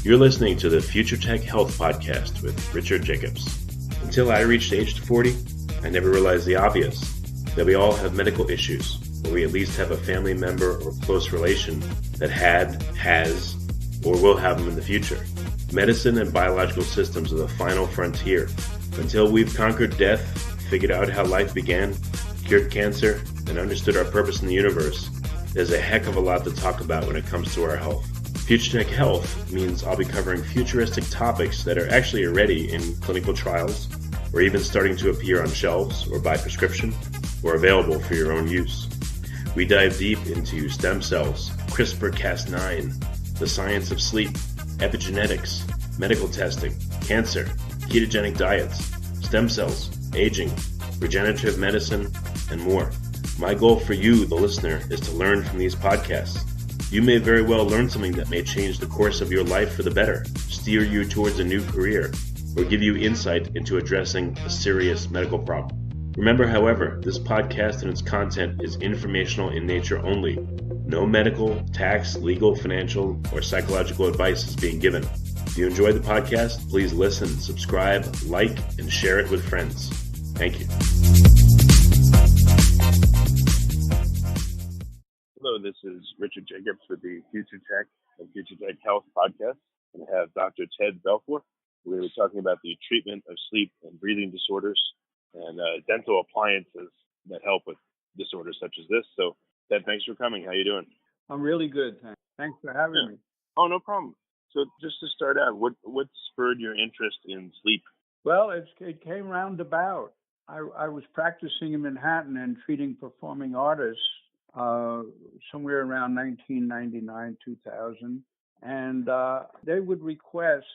You're listening to the Future Tech Health Podcast with Richard Jacobs. Until I reached age 40, I never realized the obvious, that we all have medical issues, or we at least have a family member or close relation that had, has, or will have them in the future. Medicine and biological systems are the final frontier. Until we've conquered death, figured out how life began, cured cancer, and understood our purpose in the universe, there's a heck of a lot to talk about when it comes to our health. Future Tech Health means I'll be covering futuristic topics that are actually already in clinical trials, or even starting to appear on shelves or by prescription, or available for your own use. We dive deep into stem cells, CRISPR-Cas9, the science of sleep, epigenetics, medical testing, cancer, ketogenic diets, stem cells, aging, regenerative medicine, and more. My goal for you, the listener, is to learn from these podcasts. You may very well learn something that may change the course of your life for the better, steer you towards a new career, or give you insight into addressing a serious medical problem. Remember, however, this podcast and its content is informational in nature only. No medical, tax, legal, financial, or psychological advice is being given. If you enjoyed the podcast, please listen, subscribe, like, and share it with friends. Thank you. Hello, this is Richard Jacobs with the Future Tech and Future Tech Health Podcast. And I have Dr. Ted Belfor. We're going to be talking about the treatment of sleep and breathing disorders and dental appliances that help with disorders such as this. So, Ted, thanks for coming. How you doing? I'm really good, thanks. Thanks for having me. Oh, no problem. So just to start out, what spurred your interest in sleep? Well, it came roundabout. I was practicing in Manhattan and treating performing artists somewhere around 1999, 2000. And they would request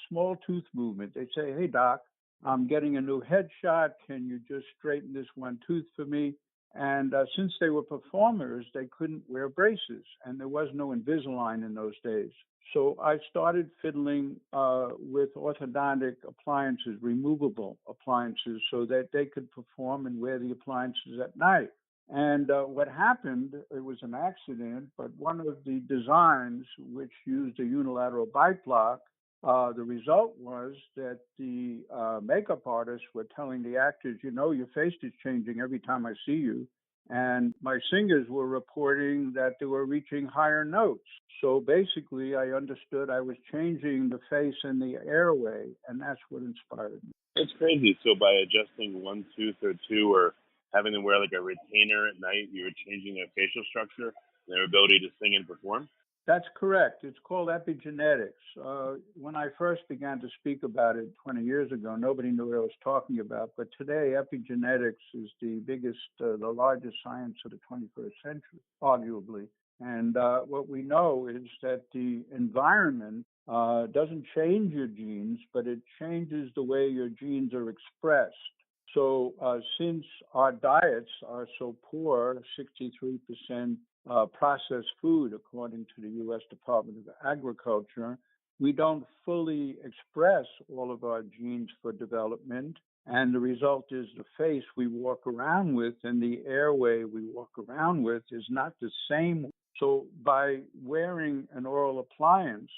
small tooth movement. They'd say, hey, doc, I'm getting a new headshot. Can you just straighten this one tooth for me? And since they were performers, they couldn't wear braces, and there was no Invisalign in those days. So I started fiddling with orthodontic appliances, removable appliances, so that they could perform and wear the appliances at night. And what happened, it was an accident, but one of the designs, which used a unilateral bite block, the result was that the makeup artists were telling the actors, you know, your face is changing every time I see you. And my singers were reporting that they were reaching higher notes. So basically, I understood I was changing the face and the airway, and that's what inspired me. It's crazy. So by adjusting one tooth or two, or having them wear like a retainer at night, you were changing their facial structure, their ability to sing and perform? That's correct. It's called epigenetics. When I first began to speak about it 20 years ago, nobody knew what I was talking about. But today, epigenetics is the biggest, the largest science of the 21st century, arguably. And what we know is that the environment doesn't change your genes, but it changes the way your genes are expressed. So since our diets are so poor, 63% processed food, according to the U.S. Department of Agriculture, we don't fully express all of our genes for development. And the result is the face we walk around with and the airway we walk around with is not the same. So by wearing an oral appliance,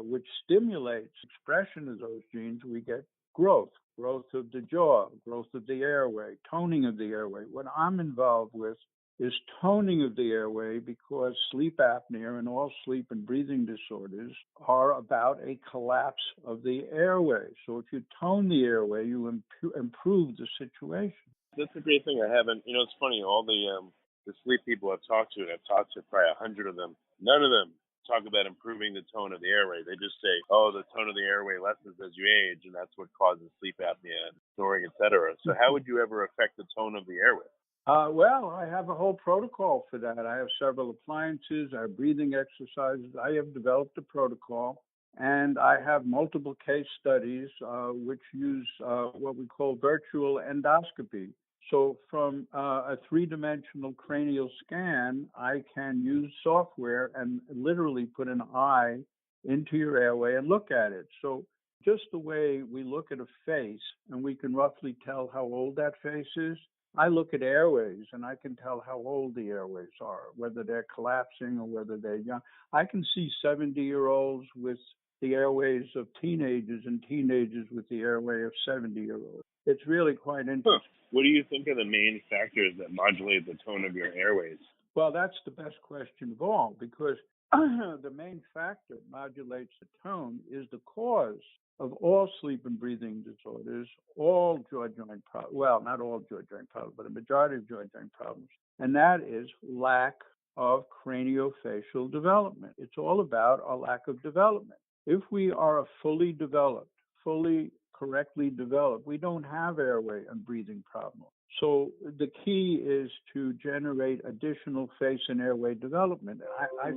which stimulates expression of those genes, we get growth of the jaw, growth of the airway, toning of the airway. What I'm involved with is toning of the airway because sleep apnea and all sleep and breathing disorders are about a collapse of the airway. So if you tone the airway, you improve the situation. That's a great thing. I haven't, it's funny, all the sleep people I've talked to, and I've talked to probably 100 of them, none of them talk about improving the tone of the airway. They just say, oh, the tone of the airway lessens as you age, and that's what causes sleep apnea and snoring, et cetera. So how would you ever affect the tone of the airway? Well, I have a whole protocol for that. I have several appliances, I have breathing exercises. I have developed a protocol, and I have multiple case studies which use what we call virtual endoscopy. So from a three-dimensional cranial scan, I can use software and literally put an eye into your airway and look at it. So just the way we look at a face, and we can roughly tell how old that face is, I look at airways and I can tell how old the airways are, whether they're collapsing or whether they're young. I can see 70-year-olds with the airways of teenagers and teenagers with the airway of 70-year-olds. It's really quite interesting. What do you think are the main factors that modulate the tone of your airways? Well, that's the best question of all, because the main factor that modulates the tone is the cause of all sleep and breathing disorders, all jaw joint problems. Well, not all jaw joint problems, but a majority of jaw joint problems. And that is lack of craniofacial development. It's all about a lack of development. If we are fully developed, fully correctly developed, we don't have airway and breathing problems. So the key is to generate additional face and airway development. I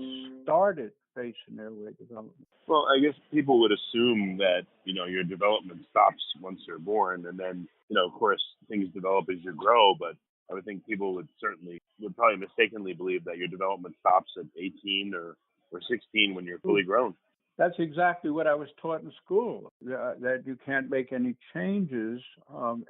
started face and airway development. Well, I guess people would assume that, your development stops once you're born, and then, of course, things develop as you grow, but I would think people would probably mistakenly believe that your development stops at 18 or 16 when you're fully grown. That's exactly what I was taught in school, that you can't make any changes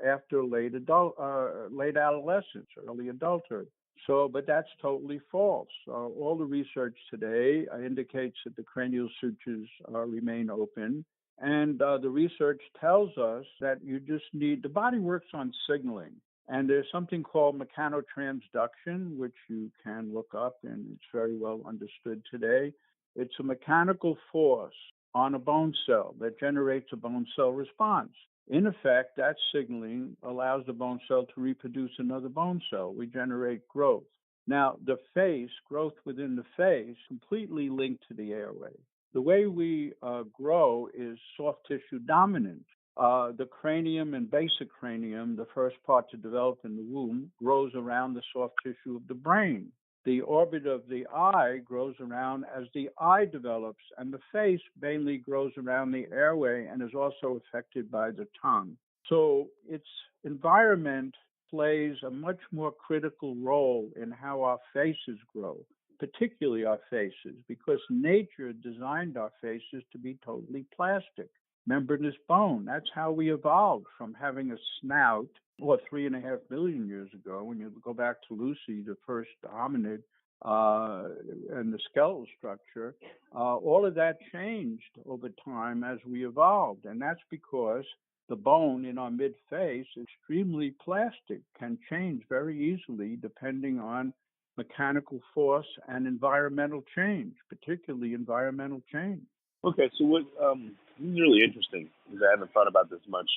after late adolescence, early adulthood. But that's totally false. All the research today indicates that the cranial sutures remain open. And the research tells us that the body works on signaling. And there's something called Meccano transduction, which you can look up, and it's very well understood today. It's a mechanical force on a bone cell that generates a bone cell response. In effect, that signaling allows the bone cell to reproduce another bone cell. We generate growth. Now, the face, growth within the face, completely linked to the airway. The way we grow is soft tissue dominant. The cranium and basic cranium, the first part to develop in the womb, grows around the soft tissue of the brain. The orbit of the eye grows around as the eye develops, and the face mainly grows around the airway and is also affected by the tongue. So its environment plays a much more critical role in how our faces grow, particularly our faces, because nature designed our faces to be totally plastic. Membranous bone, that's how we evolved from having a snout, 3.5 million years ago. When you go back to Lucy, the first hominid, and the skeletal structure, all of that changed over time as we evolved. And that's because the bone in our mid-face is extremely plastic, can change very easily depending on mechanical force and environmental change, particularly environmental change. Okay, so this is really interesting because I haven't thought about this much.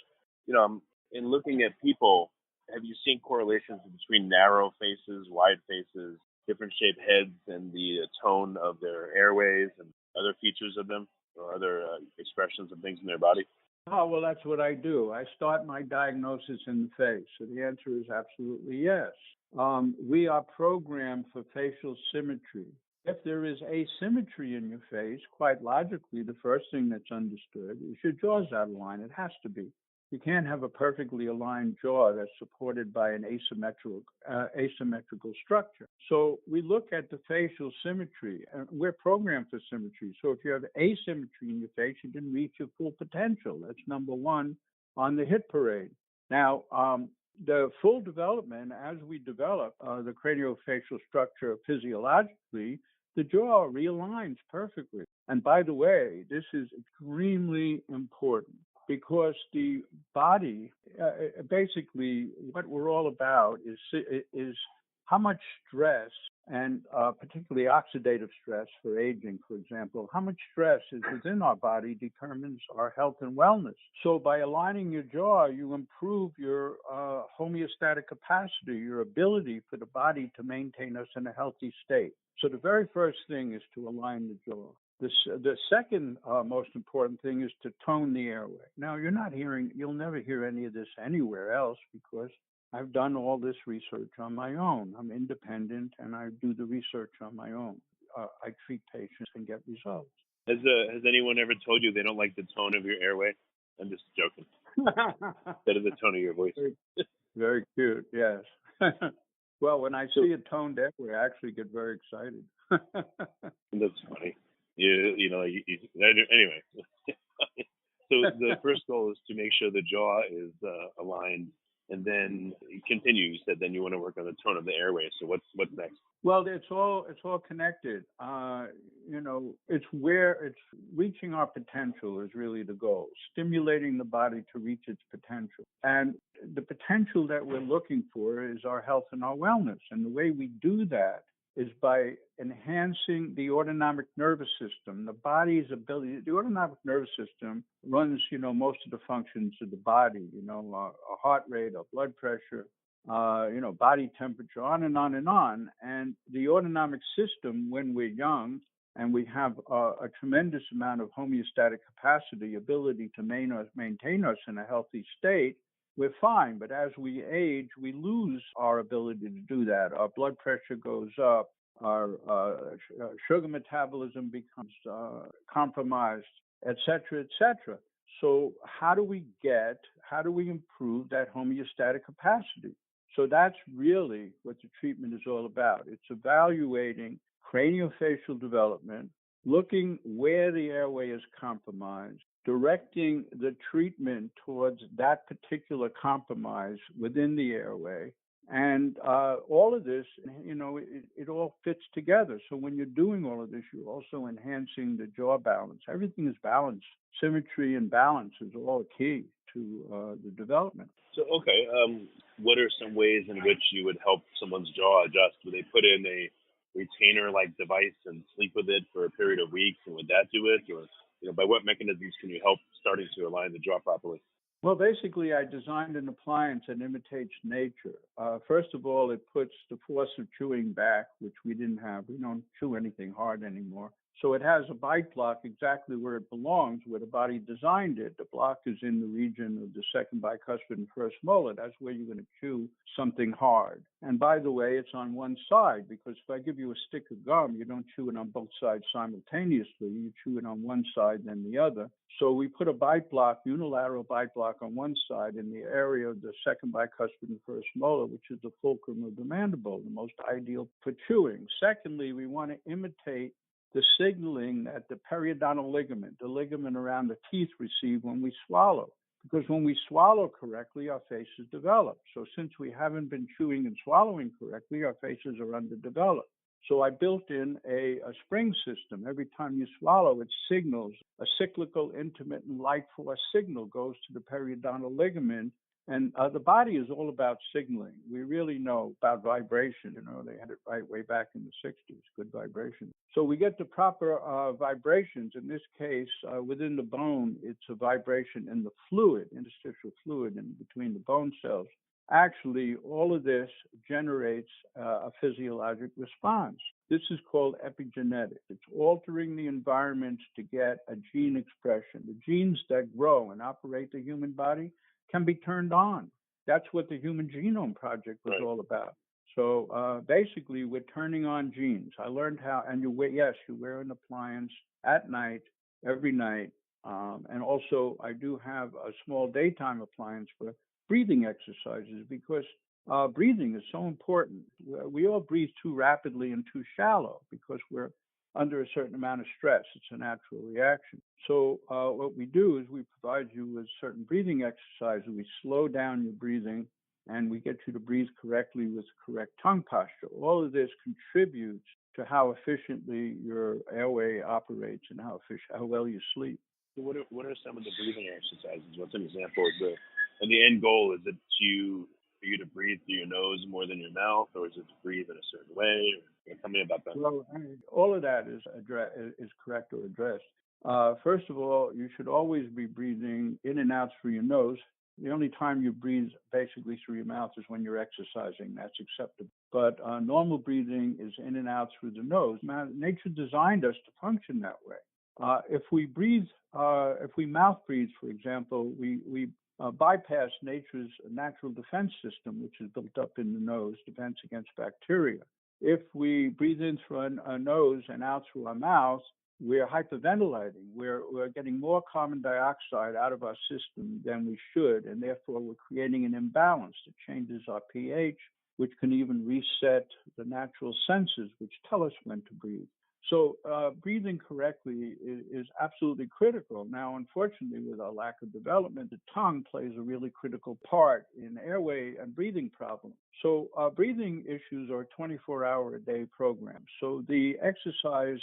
In looking at people, have you seen correlations between narrow faces, wide faces, different shaped heads, and the tone of their airways and other features of them or other expressions of things in their body? Oh, well, that's what I do. I start my diagnosis in the face. So the answer is absolutely yes. We are programmed for facial symmetry. If there is asymmetry in your face, quite logically, the first thing that's understood is your jaw's out of line. It has to be. You can't have a perfectly aligned jaw that's supported by an asymmetrical structure. So we look at the facial symmetry, and we're programmed for symmetry. So if you have asymmetry in your face, you didn't reach your full potential. That's number one on the hit parade. Now, the full development, as we develop the craniofacial structure physiologically, the jaw realigns perfectly. And by the way, this is extremely important because the body, basically what we're all about is how much stress, and particularly oxidative stress for aging, for example, how much stress is within our body determines our health and wellness. So by aligning your jaw, you improve your homeostatic capacity, your ability for the body to maintain us in a healthy state. So the very first thing is to align the jaw. The second most important thing is to tone the airway. Now, you'll never hear any of this anywhere else because I've done all this research on my own. I'm independent and I do the research on my own. I treat patients and get results. Has anyone ever told you they don't like the tone of your airway? I'm just joking. Instead of the tone of your voice. Very cute, yes. Well, when I see a toned airway, I actually get very excited. That's funny. Anyway. So the first goal is to make sure the jaw is aligned and then it continues. That then you want to work on the tone of the airway. So what's next? Well, it's all connected. It's reaching our potential is really the goal. Stimulating the body to reach its potential, and the potential that we're looking for is our health and our wellness. And the way we do that is by enhancing the autonomic nervous system, the body's ability. The autonomic nervous system runs, most of the functions of the body. Our heart rate, our blood pressure, body temperature, on and on and on. And the autonomic system, when we're young and we have a tremendous amount of homeostatic capacity, ability to maintain us in a healthy state, we're fine. But as we age, we lose our ability to do that. Our blood pressure goes up. Our sugar metabolism becomes compromised, et cetera, et cetera. So how do we improve that homeostatic capacity? So that's really what the treatment is all about. It's evaluating craniofacial development, looking where the airway is compromised, directing the treatment towards that particular compromise within the airway. And all of this, it all fits together. So when you're doing all of this, you're also enhancing the jaw balance. Everything is balanced. Symmetry and balance is all key to the development. So, okay, what are some ways in which you would help someone's jaw adjust? Would they put in a retainer-like device and sleep with it for a period of weeks, and would that do it? Or, by what mechanisms can you help starting to align the jaw properly? Well, basically, I designed an appliance that imitates nature. First of all, it puts the force of chewing back, which we didn't have. We don't chew anything hard anymore. So it has a bite block exactly where it belongs, where the body designed it. The block is in the region of the second bicuspid and first molar. That's where you're going to chew something hard. And by the way, it's on one side, because if I give you a stick of gum, you don't chew it on both sides simultaneously. You chew it on one side, then the other. So we put a bite block, unilateral bite block on one side in the area of the second bicuspid and first molar, which is the fulcrum of the mandible, the most ideal for chewing. Secondly, we want to imitate the signaling that the periodontal ligament, the ligament around the teeth, receive when we swallow. Because when we swallow correctly, our faces develop. So since we haven't been chewing and swallowing correctly, our faces are underdeveloped. So I built in a spring system. Every time you swallow, it signals a cyclical, intermittent light force signal goes to the periodontal ligament. And the body is all about signaling. We really know about vibration. They had it right way back in the 60s, good vibration. So we get the proper vibrations. In this case, within the bone, it's a vibration in the fluid, interstitial fluid in between the bone cells. Actually, all of this generates a physiologic response. This is called epigenetics. It's altering the environment to get a gene expression. The genes that grow and operate the human body can be turned on. That's what the Human Genome Project was all about. So basically, we're turning on genes. I learned how, and you wear an appliance at night, every night. And also, I do have a small daytime appliance for breathing exercises, because breathing is so important. We all breathe too rapidly and too shallow because we're under a certain amount of stress. It's a natural reaction. So what we do is we provide you with certain breathing exercises. We slow down your breathing, and we get you to breathe correctly with correct tongue posture. All of this contributes to how efficiently your airway operates and how well you sleep. So what are some of the breathing exercises? What's an example of and the end goal? Is it for you to breathe through your nose more than your mouth, or is it to breathe in a certain way? Tell me about that. Well, all of that is correct or addressed. First of all, you should always be breathing in and out through your nose. The only time you breathe basically through your mouth is when you're exercising. That's acceptable. But normal breathing is in and out through the nose. Nature designed us to function that way. If we mouth breathe, for example, we bypass nature's natural defense system, which is built up in the nose, defense against bacteria. If we breathe in through our nose and out through our mouth, we're hyperventilating. We're getting more carbon dioxide out of our system than we should, and therefore we're creating an imbalance that changes our pH, which can even reset the natural senses, which tell us when to breathe. So breathing correctly is absolutely critical. Now, unfortunately, with our lack of development, the tongue plays a really critical part in airway and breathing problems. So breathing issues are 24-hour-a-day programs. So the exercise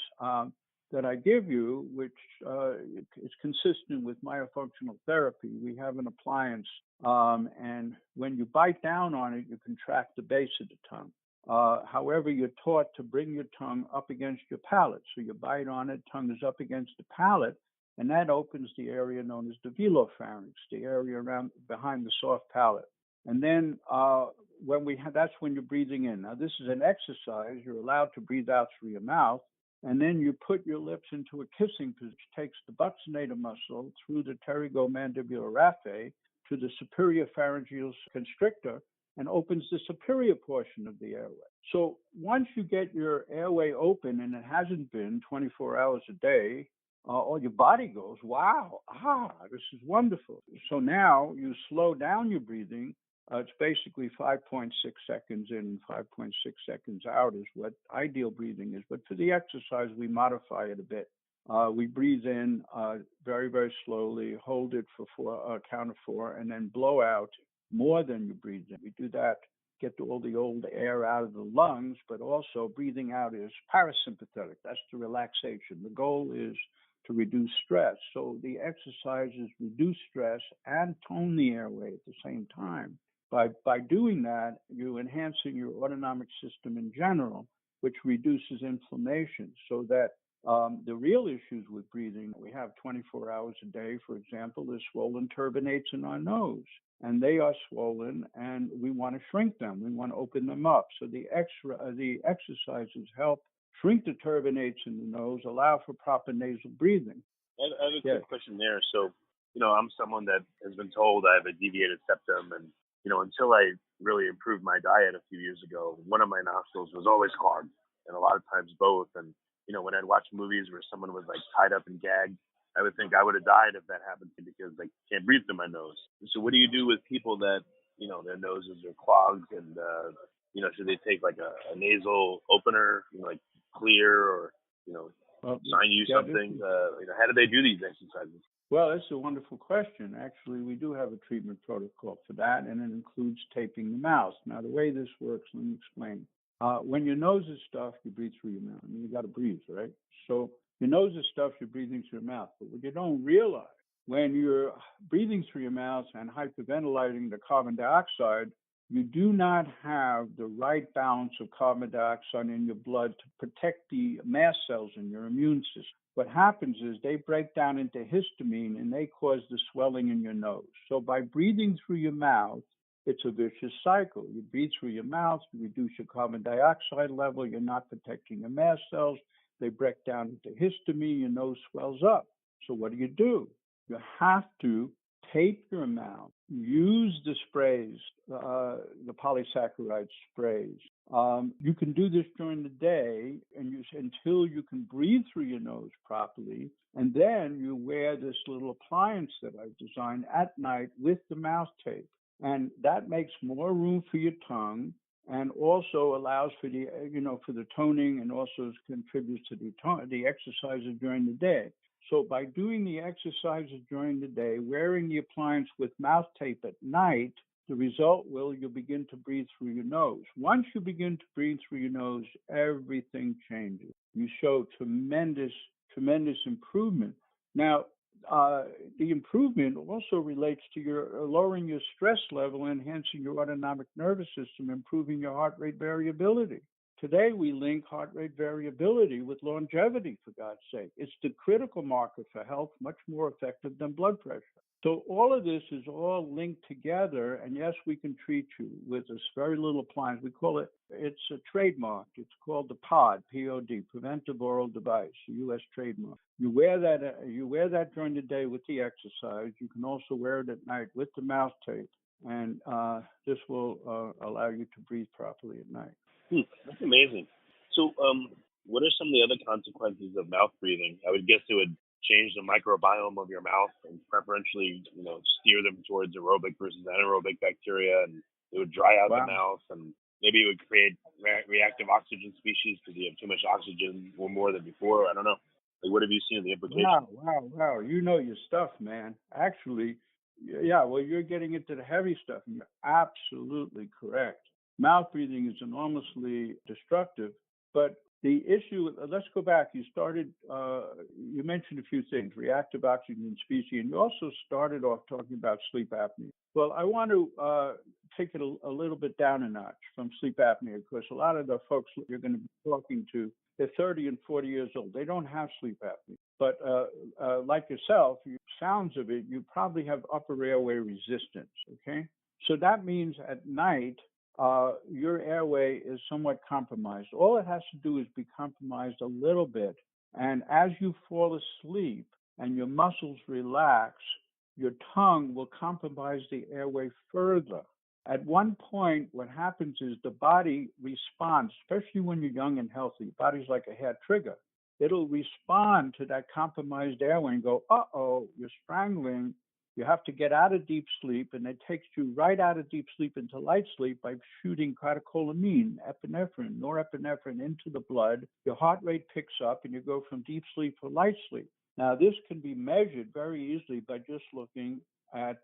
that I give you, which is consistent with myofunctional therapy, we have an appliance, and when you bite down on it, you contract the base of the tongue. However, you're taught to bring your tongue up against your palate. So you bite on it, tongue is up against the palate, and that opens the area known as the velopharynx, the area around behind the soft palate. And then that's when you're breathing in. Now, this is an exercise. You're allowed to breathe out through your mouth. And then you put your lips into a kissing position, which takes the buccinator muscle through the pterygomandibular raphe to the superior pharyngeal constrictor and opens the superior portion of the airway. So once you get your airway open, and it hasn't been 24 hours a day, all your body goes, wow, this is wonderful. So now you slow down your breathing. It's basically 5.6 seconds in, 5.6 seconds out is what ideal breathing is. But for the exercise, we modify it a bit. We breathe in very, very slowly, hold it for count of 4, and then blow out more than you breathe in. We do that, get all the old air out of the lungs, but also breathing out is parasympathetic. That's the relaxation. The goal is to reduce stress. So the exercises reduce stress and tone the airway at the same time. By doing that, you're enhancing your autonomic system in general, which reduces inflammation, so that the real issues with breathing, we have 24 hours a day, for example, there's swollen turbinates in our nose, and they are swollen, and we want to shrink them. We want to open them up. So the exercises help shrink the turbinates in the nose, allow for proper nasal breathing. I have a quick question there. So, I'm someone that has been told I have a deviated septum, and until I really improved my diet a few years ago, one of my nostrils was always clogged, and a lot of times both. And when I'd watch movies where someone was like tied up and gagged, I would think I would have died if that happened to me because I can't breathe through my nose. So what do you do with people that their noses are clogged, and should they take like a nasal opener, like Clear, or sign you something? How do they do these exercises? Well, that's a wonderful question. Actually, we do have a treatment protocol for that, and it includes taping the mouth. Now, the way this works, let me explain. When your nose is stuffed, you breathe through your mouth. I mean, you got to breathe, right? So your nose is stuffed, you're breathing through your mouth. But what you don't realize, when you're breathing through your mouth and hyperventilating the carbon dioxide, you do not have the right balance of carbon dioxide in your blood to protect the mast cells in your immune system. What happens is they break down into histamine, and they cause the swelling in your nose. So by breathing through your mouth, it's a vicious cycle. You breathe through your mouth, you reduce your carbon dioxide level, you're not protecting your mast cells, they break down into histamine, your nose swells up. So what do? You have to tape your mouth, use the sprays, the polysaccharide sprays. You can do this during the day until you can breathe through your nose properly, and then you wear this little appliance that I've designed at night with the mouth tape. And that makes more room for your tongue, and also allows for the toning, and also contributes to the exercises during the day. So by doing the exercises during the day, wearing the appliance with mouth tape at night, the result you'll begin to breathe through your nose. Once you begin to breathe through your nose, everything changes. You show tremendous improvement. Now, the improvement also relates to your lowering your stress level, enhancing your autonomic nervous system, improving your heart rate variability. Today, we link heart rate variability with longevity, for God's sake. It's the critical marker for health, much more effective than blood pressure. So all of this is all linked together, and yes, we can treat you with this very little appliance. We call it's a trademark. It's called the POD, P-O-D, Preventive Oral Device, a U.S. trademark. You wear that during the day with the exercise. You can also wear it at night with the mouth tape, and this will allow you to breathe properly at night. That's amazing. So what are some of the other consequences of mouth breathing? I would guess it would change the microbiome of your mouth and preferentially, steer them towards aerobic versus anaerobic bacteria, and it would dry out the mouth. And maybe it would create reactive oxygen species because you have too much oxygen or more than before. I don't know. Like, what have you seen of the implications? Wow. You know your stuff, man. Actually, yeah, well, you're getting into the heavy stuff, and you're absolutely correct. Mouth breathing is enormously destructive, but the issue, let's go back. You mentioned a few things, reactive oxygen species, and you also started off talking about sleep apnea. Well, I want to take it a little bit down a notch from sleep apnea, because a lot of the folks you're going to be talking to, they're 30 and 40 years old. They don't have sleep apnea. But like yourself, sounds of it, you probably have upper airway resistance, okay? So that means at night, your airway is somewhat compromised. All it has to do is be compromised a little bit. And as you fall asleep and your muscles relax, your tongue will compromise the airway further. At one point, what happens is the body responds, especially when you're young and healthy. The body's like a hair trigger. It'll respond to that compromised airway and go, uh-oh, you're strangling. You have to get out of deep sleep, and it takes you right out of deep sleep into light sleep by shooting catecholamine, epinephrine, norepinephrine into the blood. Your heart rate picks up, and you go from deep sleep to light sleep. Now, this can be measured very easily by just looking at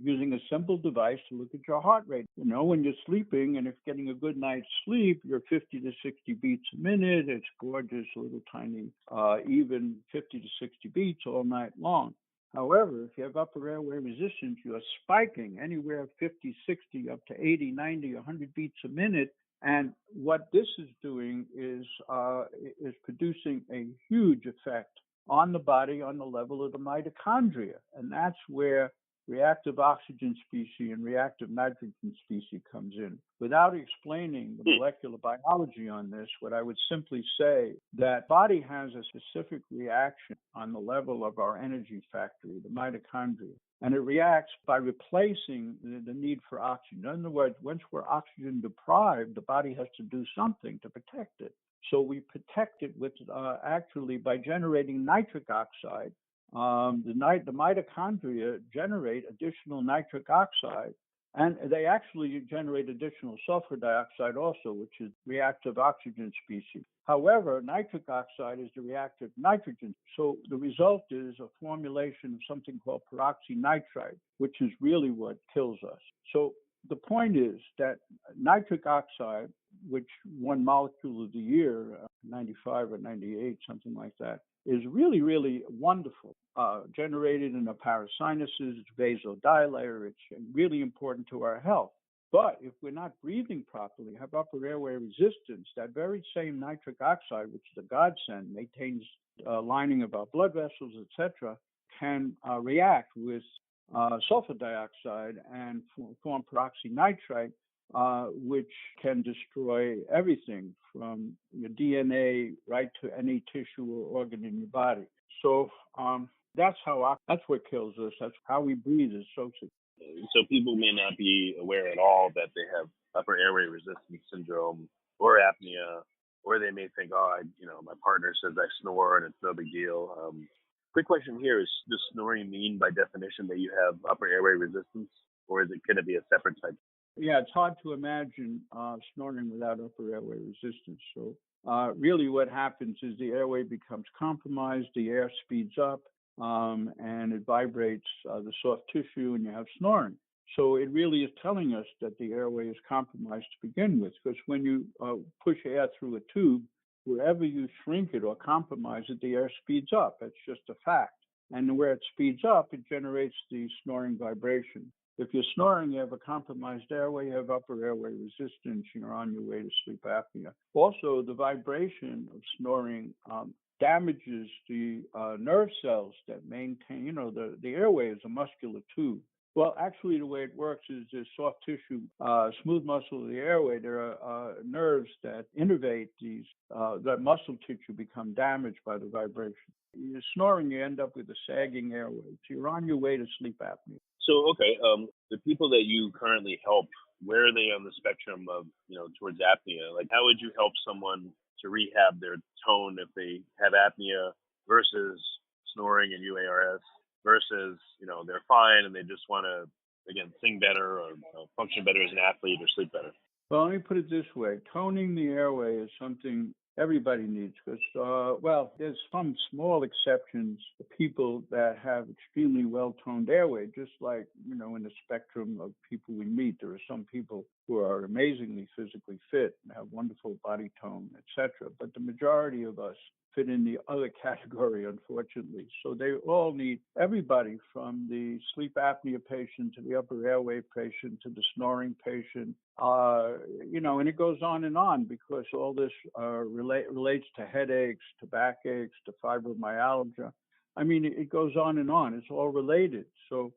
using a simple device to look at your heart rate. You know, when you're sleeping and if getting a good night's sleep, you're 50 to 60 beats a minute. It's gorgeous, little tiny, even 50 to 60 beats all night long. However, if you have upper airway resistance, you're spiking anywhere 50, 60, up to 80, 90, 100 beats a minute. And what this is doing is producing a huge effect on the body on the level of the mitochondria. And that's where reactive oxygen species and reactive nitrogen species comes in. Without explaining the molecular biology on this, what I would simply say that body has a specific reaction on the level of our energy factory, the mitochondria. And it reacts by replacing the need for oxygen. In other words, once we're oxygen deprived, the body has to do something to protect it. So we protect it with actually by generating nitric oxide. The mitochondria generate additional nitric oxide, and they actually generate additional sulfur dioxide also, which is reactive oxygen species. However, nitric oxide is the reactive nitrogen. So the result is a formulation of something called peroxynitrite, which is really what kills us. So the point is that nitric oxide, which won Molecule of the Year, 95 or 98, something like that, is really, really wonderful. Generated in the parasinuses, it's vasodilator, it's really important to our health. But if we're not breathing properly, have upper airway resistance, that very same nitric oxide, which is a godsend, maintains lining of our blood vessels, etc., can react with sulfur dioxide and form peroxynitrite, which can destroy everything from your DNA right to any tissue or organ in your body. So that's what kills us. That's how we breathe is so. So people may not be aware at all that they have upper airway resistance syndrome or apnea, or they may think, my partner says I snore and it's no big deal. Quick question here is, does snoring mean by definition that you have upper airway resistance, or is it going to be a separate type? Yeah, it's hard to imagine snoring without upper airway resistance. So really what happens is the airway becomes compromised, the air speeds up, and it vibrates the soft tissue, and you have snoring. So it really is telling us that the airway is compromised to begin with, because when you push air through a tube, wherever you shrink it or compromise it, the air speeds up. It's just a fact. And where it speeds up, it generates the snoring vibration. If you're snoring, you have a compromised airway, you have upper airway resistance, you're on your way to sleep apnea. Also, the vibration of snoring damages the nerve cells that maintain, the airway is a muscular tube. Well, actually, the way it works is the soft tissue, smooth muscle of the airway. There are nerves that innervate that muscle tissue become damaged by the vibration. You're snoring, you end up with a sagging airway. So you're on your way to sleep apnea. So, okay, the people that you currently help, where are they on the spectrum of, towards apnea? Like, how would you help someone to rehab their tone if they have apnea versus snoring and UARS versus, they're fine and they just want to, again, sing better or function better as an athlete or sleep better? Well, let me put it this way. Toning the airway is something everybody needs because, well, there's some small exceptions to people that have extremely well-toned airway, just like, in the spectrum of people we meet. There are some people who are amazingly physically fit and have wonderful body tone, etc. But the majority of us fit in the other category, unfortunately. So they all need, everybody from the sleep apnea patient to the upper airway patient to the snoring patient, and it goes on because all this relates to headaches, to backaches, to fibromyalgia. I mean, it goes on and on. It's all related. So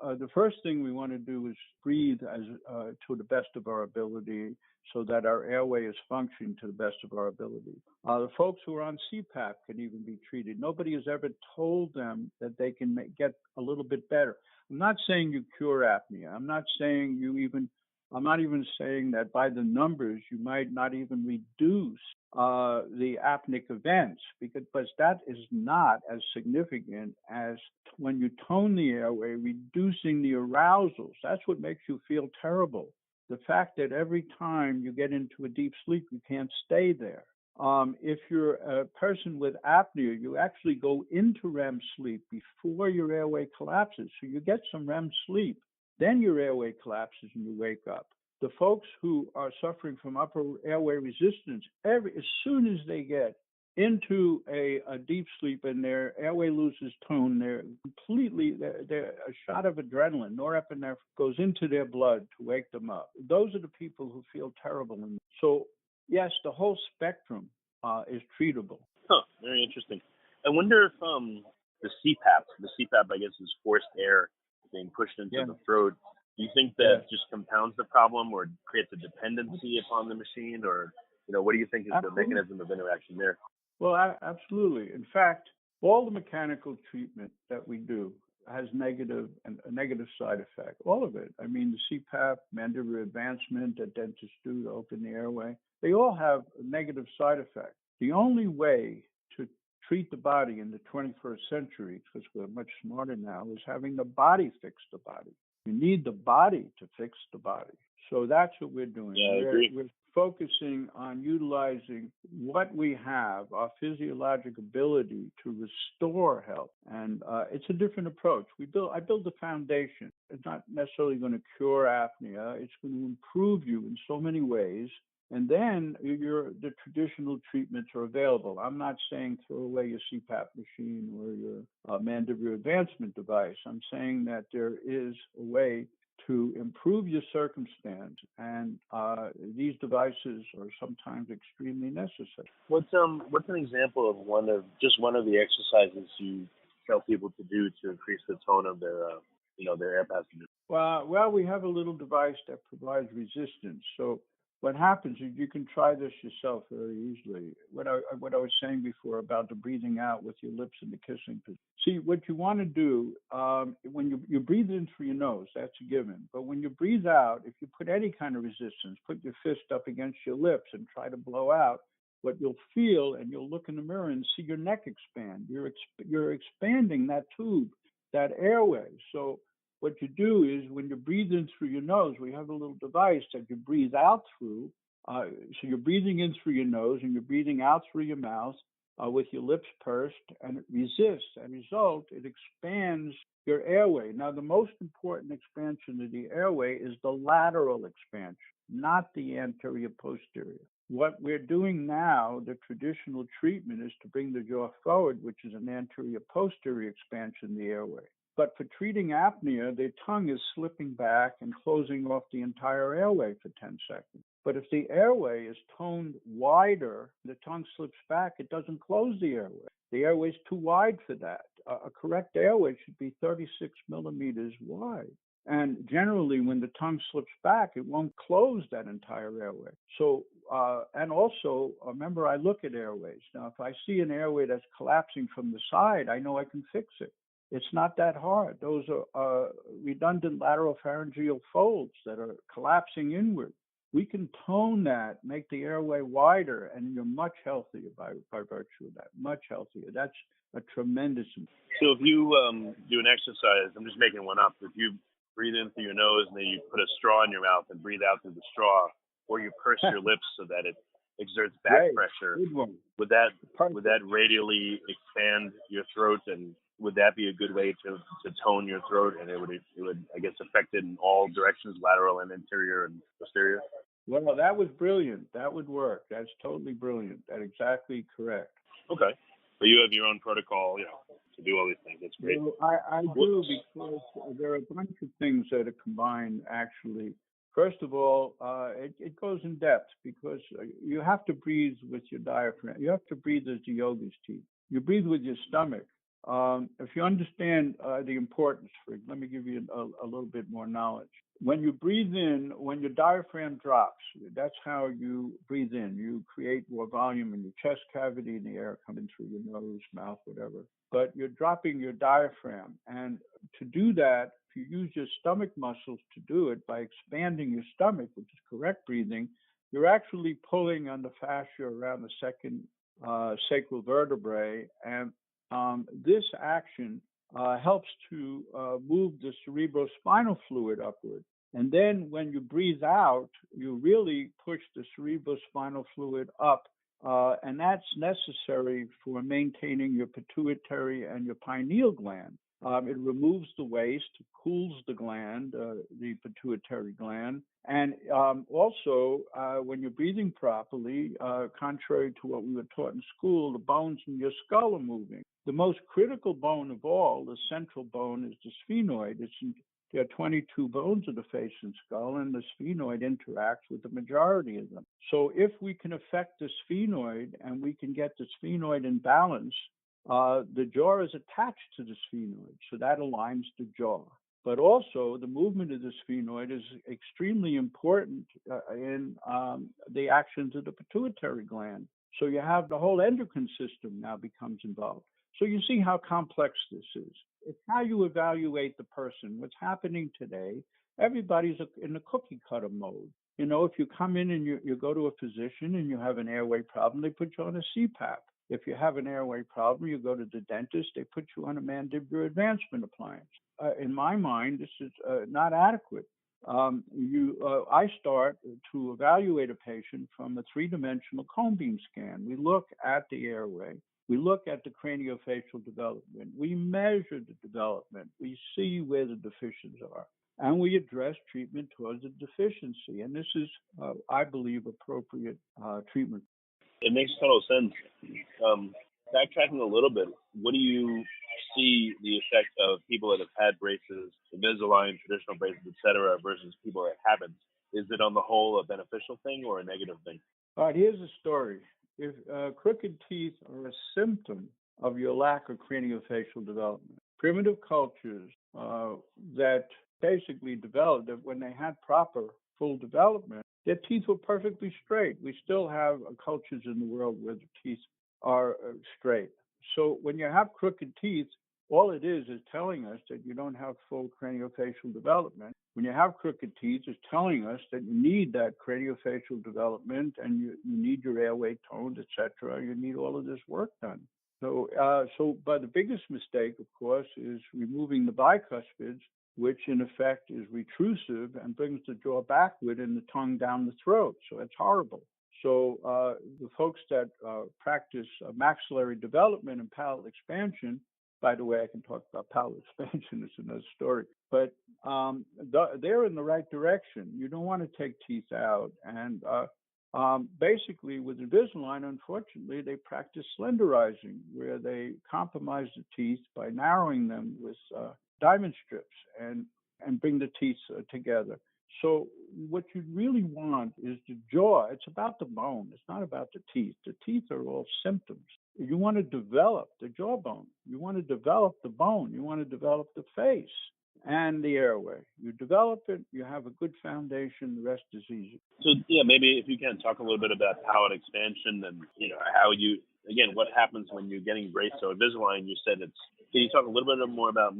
the first thing we want to do is breathe to the best of our ability so that our airway is functioning to the best of our ability. The folks who are on CPAP can even be treated. Nobody has ever told them that they can get a little bit better. I'm not saying you cure apnea. I'm not even saying that by the numbers you might not even reduce the apneic events, but that is not as significant as when you tone the airway, reducing the arousals. That's what makes you feel terrible. The fact that every time you get into a deep sleep, you can't stay there. If you're a person with apnea, you actually go into REM sleep before your airway collapses. So you get some REM sleep, then your airway collapses and you wake up. The folks who are suffering from upper airway resistance, as soon as they get into a deep sleep and their airway loses tone, they're a shot of adrenaline, norepinephrine goes into their blood to wake them up. Those are the people who feel terrible. So, yes, the whole spectrum is treatable. Huh, very interesting. I wonder if the CPAP, I guess, is forced air being pushed into the throat. Do you think that just compounds the problem or creates a dependency upon the machine? Or, what do you think is the mechanism of interaction there? Well, absolutely. In fact, all the mechanical treatment that we do has a negative side effect. All of it. I mean, the CPAP, mandibular advancement that dentists do to open the airway, they all have a negative side effect. The only way to treat the body in the 21st century, because we're much smarter now, is having the body fix the body. You need the body to fix the body. So that's what we're doing. Yeah, I agree. We're focusing on utilizing what we have, our physiologic ability to restore health. And it's a different approach. I build a foundation. It's not necessarily going to cure apnea. It's going to improve you in so many ways. And then the traditional treatments are available. I'm not saying throw away your CPAP machine or your mandibular advancement device. I'm saying that there is a way to improve your circumstance, and these devices are sometimes extremely necessary. What's an example of one of the exercises you tell people to do to increase the tone of their air passages? Well, we have a little device that provides resistance. So what happens is you can try this yourself very easily. What I was saying before about the breathing out with your lips in the kissing position. See, what you want to do when you breathe in through your nose, that's a given. But when you breathe out, if you put any kind of resistance, put your fist up against your lips and try to blow out, what you'll feel, and you'll look in the mirror and see your neck expand. You're expanding that tube, that airway. So what you do is when you breathe in through your nose, we have a little device that you breathe out through. So you're breathing in through your nose and you're breathing out through your mouth with your lips pursed, and it resists. As a result, it expands your airway. Now, the most important expansion of the airway is the lateral expansion, not the anterior posterior. What we're doing now, the traditional treatment, is to bring the jaw forward, which is an anterior posterior expansion of the airway. But for treating apnea, the tongue is slipping back and closing off the entire airway for 10 seconds. But if the airway is toned wider, the tongue slips back, it doesn't close the airway. The airway is too wide for that. A correct airway should be 36 millimeters wide. And generally, when the tongue slips back, it won't close that entire airway. So, and also, remember, I look at airways. Now, if I see an airway that's collapsing from the side, I know I can fix it. It's not that hard. Those are redundant lateral pharyngeal folds that are collapsing inward. We can tone that, make the airway wider, and you're much healthier by virtue of that, much healthier. That's a tremendous. So if you do an exercise, I'm just making one up. If you breathe in through your nose and then you put a straw in your mouth and breathe out through the straw, or you purse your lips so that it exerts back Great. pressure. Good one. Would that Perfect. radially expand your throat, and would that be a good way to tone your throat? And it would I guess affect it in all directions, lateral and interior and posterior. Well, that was brilliant. That would work. That's totally brilliant. That's exactly correct. Okay, but you have your own protocol, to do all these things. That's great. Well, I do, because there are a bunch of things that are combined, actually. First of all, it goes in depth, because you have to breathe with your diaphragm. You have to breathe as the yoga's teach. You breathe with your stomach. If you understand the importance, let me give you a little bit more knowledge. When you breathe in, when your diaphragm drops, that's how you breathe in. You create more volume in your chest cavity, and the air comes in through your nose, mouth, whatever. But you're dropping your diaphragm. And to do that, if you use your stomach muscles to do it by expanding your stomach, which is correct breathing, you're actually pulling on the fascia around the second sacral vertebrae. And this action helps to move the cerebrospinal fluid upward. And then when you breathe out, you really push the cerebrospinal fluid up. And that's necessary for maintaining your pituitary and your pineal gland. It removes the waste, cools the gland, the pituitary gland. And also, when you're breathing properly, contrary to what we were taught in school, the bones in your skull are moving. The most critical bone of all, the central bone, is the sphenoid. There are 22 bones of the face and skull, and the sphenoid interacts with the majority of them. So if we can affect the sphenoid and we can get the sphenoid in balance, the jaw is attached to the sphenoid, so that aligns the jaw. But also, the movement of the sphenoid is extremely important in the actions of the pituitary gland. So you have the whole endocrine system now becomes involved. So you see how complex this is. It's how you evaluate the person. What's happening today, everybody's in the cookie cutter mode. If you come in and you go to a physician and you have an airway problem, they put you on a CPAP. If you have an airway problem, you go to the dentist, they put you on a mandibular advancement appliance. In my mind, this is not adequate. I start to evaluate a patient from a three-dimensional cone beam scan. We look at the airway. We look at the craniofacial development. We measure the development. We see where the deficiencies are. And we address treatment towards the deficiency. And this is, I believe, appropriate treatment. It makes total sense. Backtracking a little bit, what do you see the effect of people that have had braces, Invisalign, traditional braces, etc., versus people that haven't? Is it on the whole a beneficial thing or a negative thing? All right, here's a story. If crooked teeth are a symptom of your lack of craniofacial development, primitive cultures that basically developed that when they had proper full development, their teeth were perfectly straight. We still have cultures in the world where the teeth are straight. So when you have crooked teeth, all it is telling us that you don't have full craniofacial development. When you have crooked teeth, it's telling us that you need that craniofacial development and you need your airway toned, etc. You need all of this work done. But the biggest mistake, of course, is removing the bicuspids, which in effect is retrusive and brings the jaw backward and the tongue down the throat. So it's horrible. So the folks that practice maxillary development and palatal expansion, by the way, I can talk about palatal expansion, it's another story, but they're in the right direction. You don't want to take teeth out. And basically with Invisalign, unfortunately, they practice slenderizing, where they compromise the teeth by narrowing them with diamond strips and bring the teeth together. So what you really want is the jaw. It's about the bone. It's not about the teeth. The teeth are all symptoms. You want to develop the jawbone. You want to develop the bone. You want to develop the face and the airway. You develop it, you have a good foundation, the rest is easy. So, maybe if you can talk a little bit about palate expansion and, how you, again, what happens when you're getting braced. So Invisalign, you said can you talk a little bit more about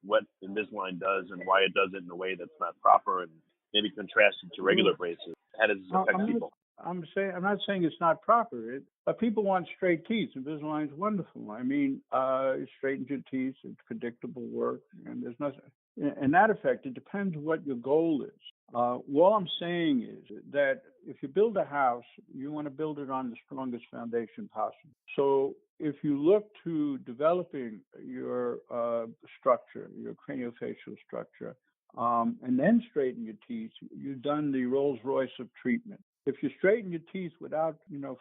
what Invisalign does and why it does it in a way that's not proper, and maybe contrast it to regular braces? How does this affect people? I'm not saying it's not proper. People want straight teeth. Invisalign's wonderful. I mean, it straightens your teeth. It's predictable work, and there's nothing. In that effect, it depends what your goal is. All I'm saying is that if you build a house, you want to build it on the strongest foundation possible. So if you look to developing your structure, your craniofacial structure, and then straighten your teeth, you've done the Rolls Royce of treatment. If you straighten your teeth without,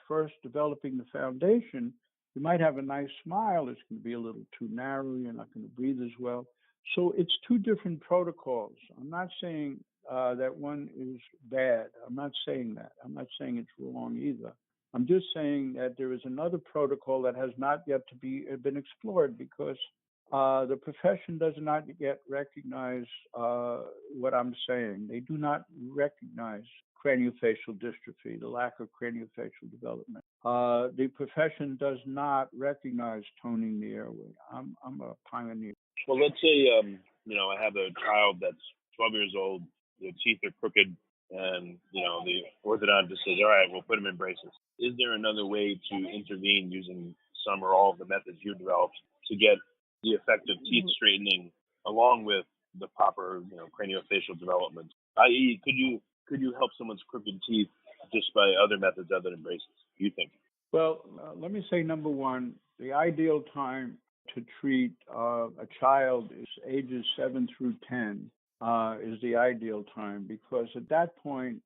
first developing the foundation, you might have a nice smile. It's going to be a little too narrow. You're not going to breathe as well. So it's two different protocols. I'm not saying that one is bad. I'm not saying that. I'm not saying it's wrong either. I'm just saying that there is another protocol that has not yet been explored because the profession does not yet recognize what I'm saying. They do not recognize craniofacial dystrophy, the lack of craniofacial development. The profession does not recognize toning the airway. I'm a pioneer. Well, let's say, I have a child that's 12 years old, the teeth are crooked, and, the orthodontist says, all right, we'll put them in braces. Is there another way to intervene using some or all of the methods you developed to get the effective teeth straightening along with the proper, craniofacial development? I.e., could you help someone's crooked teeth just by other methods other than braces, do you think? Well, let me say, number one, the ideal time to treat a child is ages 7 through 10 is the ideal time, because at that point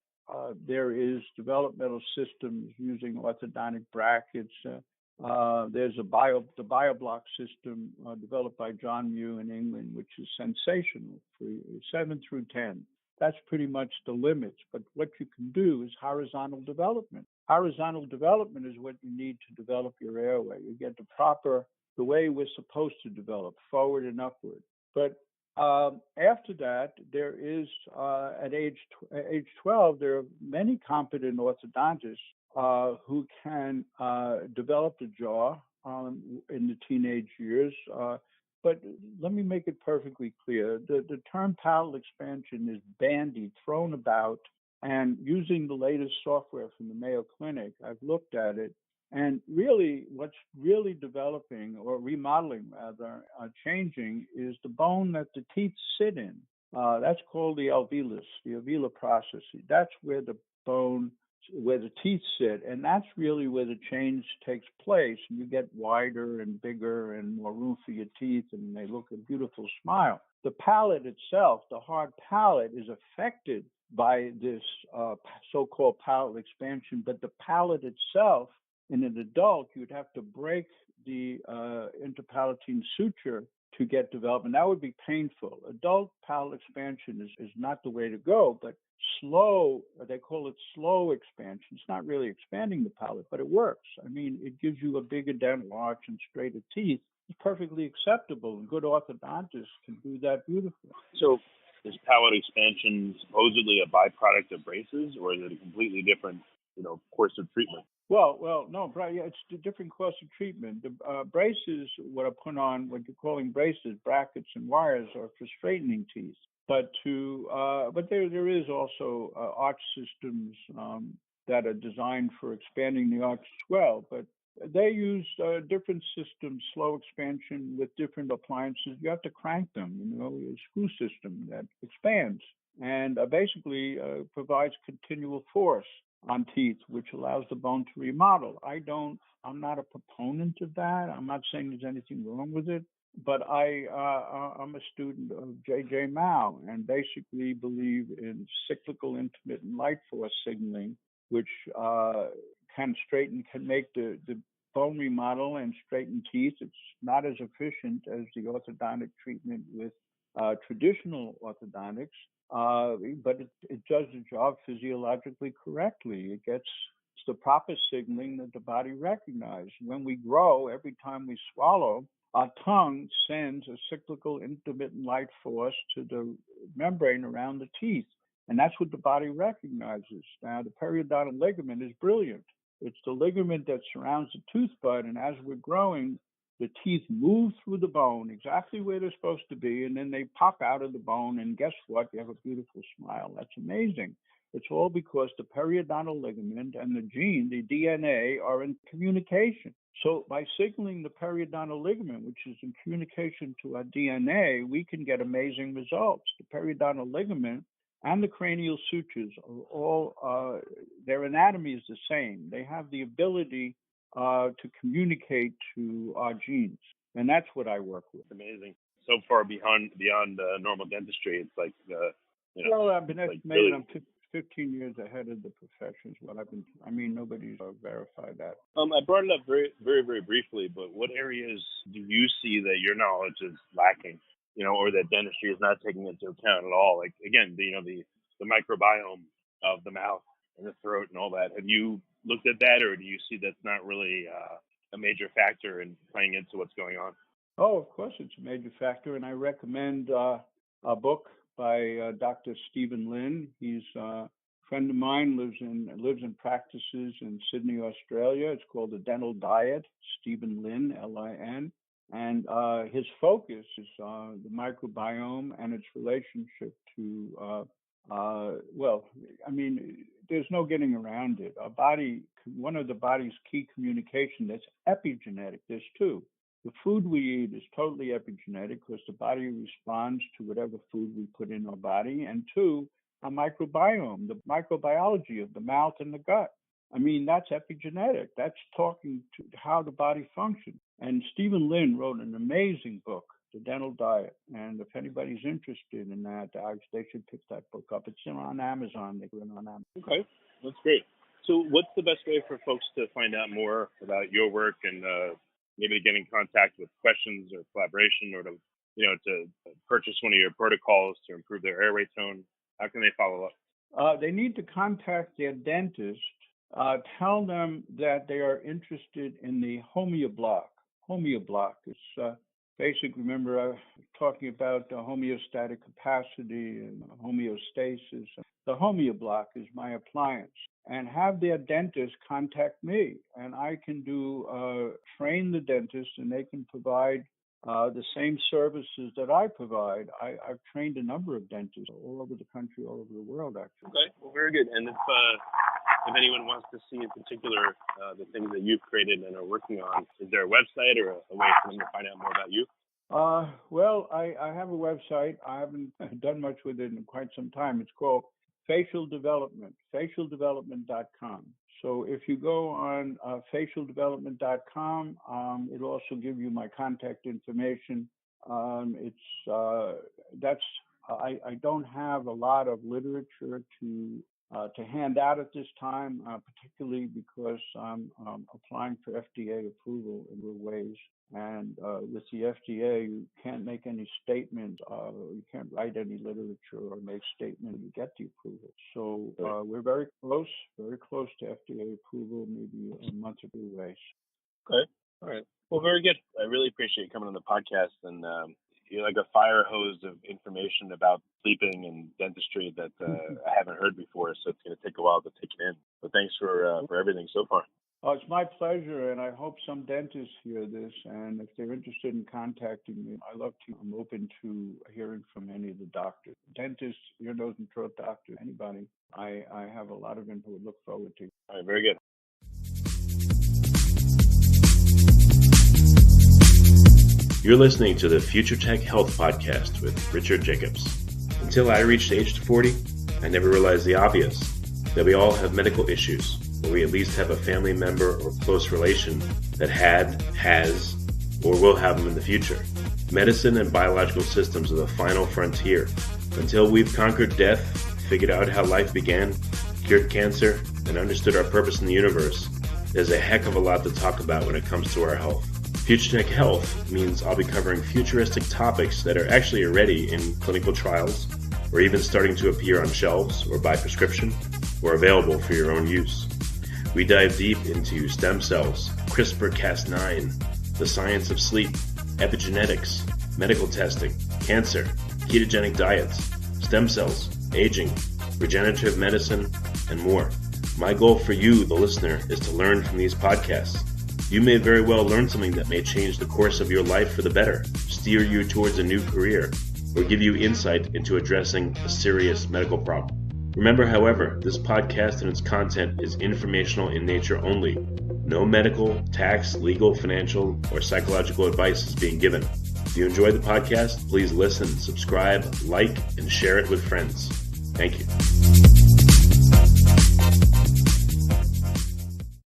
there is developmental systems using orthodontic brackets. There's the BioBlock system developed by John Mew in England, which is sensational for 7 through 10. That's pretty much the limits. But what you can do is horizontal development. Horizontal development is what you need to develop your airway. You get the way we're supposed to develop, forward and upward. But after that, there is, at age 12, there are many competent orthodontists who can develop the jaw in the teenage years. But let me make it perfectly clear. The term palate expansion is bandied, thrown about, and using the latest software from the Mayo Clinic, I've looked at it, and really what's really developing, or remodeling rather, changing, is the bone that the teeth sit in. That's called the alveolus, the alveolar process. That's where the teeth sit, and that's really where the change takes place. And you get wider and bigger and more room for your teeth, and they look a beautiful smile. The palate itself, the hard palate, is affected by this so-called palate expansion, but the palate itself, in an adult, you'd have to break the interpalatine suture to get development. That would be painful. Adult palate expansion is not the way to go, but slow, they call it slow expansion. It's not really expanding the palate, but it works. I mean, it gives you a bigger dental arch and straighter teeth. It's perfectly acceptable, and good orthodontists can do that beautifully. So is palate expansion supposedly a byproduct of braces, or is it a completely different, course of treatment? Well, no, it's a different course of treatment. The braces, what are put on, what you're calling braces, brackets and wires, are for straightening teeth. But there is also arch systems that are designed for expanding the arch as well. But they use different systems, slow expansion with different appliances. You have to crank them, a screw system that expands and basically provides continual force on teeth, which allows the bone to remodel. I'm not a proponent of that. I'm not saying there's anything wrong with it, but I'm a student of J.J. Mao and basically believe in cyclical intermittent light force signaling, which can make the bone remodel and straighten teeth. It's not as efficient as the orthodontic treatment with traditional orthodontics, but it does the job physiologically correctly. It's the proper signaling that the body recognizes. When we grow, every time we swallow, our tongue sends a cyclical intermittent light force to the membrane around the teeth, and that's what the body recognizes. Now, the periodontal ligament is brilliant. It's the ligament that surrounds the tooth bud, and as we're growing, the teeth move through the bone exactly where they're supposed to be, and then they pop out of the bone, and guess what? You have a beautiful smile. That's amazing. It's all because the periodontal ligament and the gene, the DNA, are in communication. So by signaling the periodontal ligament, which is in communication to our DNA, we can get amazing results. The periodontal ligament and the cranial sutures are all, their anatomy is the same. They have the ability to communicate to our genes. And that's what I work with. Amazing. So far beyond normal dentistry, it's like, Well, I've been estimating really... I'm 15 years ahead of the profession. Nobody's verified that. I brought it up very, very, very briefly, but what areas do you see that your knowledge is lacking, or that dentistry is not taking into account at all? Like, again, the microbiome of the mouth and the throat and all that. Have you looked at that, or do you see that's not really a major factor in playing into what's going on? Oh, of course, it's a major factor, and I recommend a book by Dr. Stephen Lin. He's a friend of mine, lives and practices in Sydney, Australia. It's called The Dental Diet, Stephen Lin, Lin. And his focus is the microbiome and its relationship to, there's no getting around it. Our body, one of the body's key communication, that's epigenetic. There's two. The food we eat is totally epigenetic because the body responds to whatever food we put in our body. And two, our microbiome, the microbiology of the mouth and the gut. That's epigenetic. That's talking to how the body functions. And Stephen Lin wrote an amazing book, The Dental Diet. And if anybody's interested in that, they should pick that book up. It's on Amazon. They put it on Amazon. Okay, that's great. So what's the best way for folks to find out more about your work and maybe to get in contact with questions or collaboration, or to purchase one of your protocols to improve their airway tone? How can they follow up? They need to contact their dentist. Tell them that they are interested in the Homeoblock. Homeoblock is basically, remember I was talking about the homeostatic capacity and homeostasis. The Homeoblock is my appliance. And have their dentist contact me, and I can train the dentist, and they can provide the same services that I provide. I've trained a number of dentists all over the country, all over the world, actually. Okay, well, very good. And if anyone wants to see in particular the things that you've created and are working on, is there a website or a way for them to find out more about you? I have a website. I haven't done much with it in quite some time. It's called Facial Development, facialdevelopment.com. So if you go on facialdevelopment.com, it'll also give you my contact information. I don't have a lot of literature to hand out at this time, particularly because I'm applying for FDA approval in real ways. And with the FDA, you can't make any statements. You can't write any literature or make statements to get the approval. So we're very close to FDA approval, maybe a month or two away. Okay. All right. Well, very good. I really appreciate you coming on the podcast. And you're like a fire hose of information about sleeping and dentistry that I haven't heard before. So it's going to take a while to take it in. But thanks for everything so far. Oh, it's my pleasure, and I hope some dentists hear this, and if they're interested in contacting me, I'm open to hearing from any of the doctors. Dentists, ear, nose, and throat doctors, anybody. I have a lot of info to look forward to. All right, very good. You're listening to the Future Tech Health Podcast with Richard Jacobs. Until I reached age 40, I never realized the obvious, that we all have medical issues, or we at least have a family member or close relation that has, or will have them in the future. Medicine and biological systems are the final frontier. Until we've conquered death, figured out how life began, cured cancer, and understood our purpose in the universe, there's a heck of a lot to talk about when it comes to our health. Future Tech Health means I'll be covering futuristic topics that are actually already in clinical trials, or even starting to appear on shelves or by prescription, or available for your own use. We dive deep into stem cells, CRISPR-Cas9, the science of sleep, epigenetics, medical testing, cancer, ketogenic diets, stem cells, aging, regenerative medicine, and more. My goal for you, the listener, is to learn from these podcasts. You may very well learn something that may change the course of your life for the better, steer you towards a new career, or give you insight into addressing a serious medical problem. Remember, however, this podcast and its content is informational in nature only. No medical, tax, legal, financial, or psychological advice is being given. If you enjoy the podcast, please listen, subscribe, like, and share it with friends. Thank you.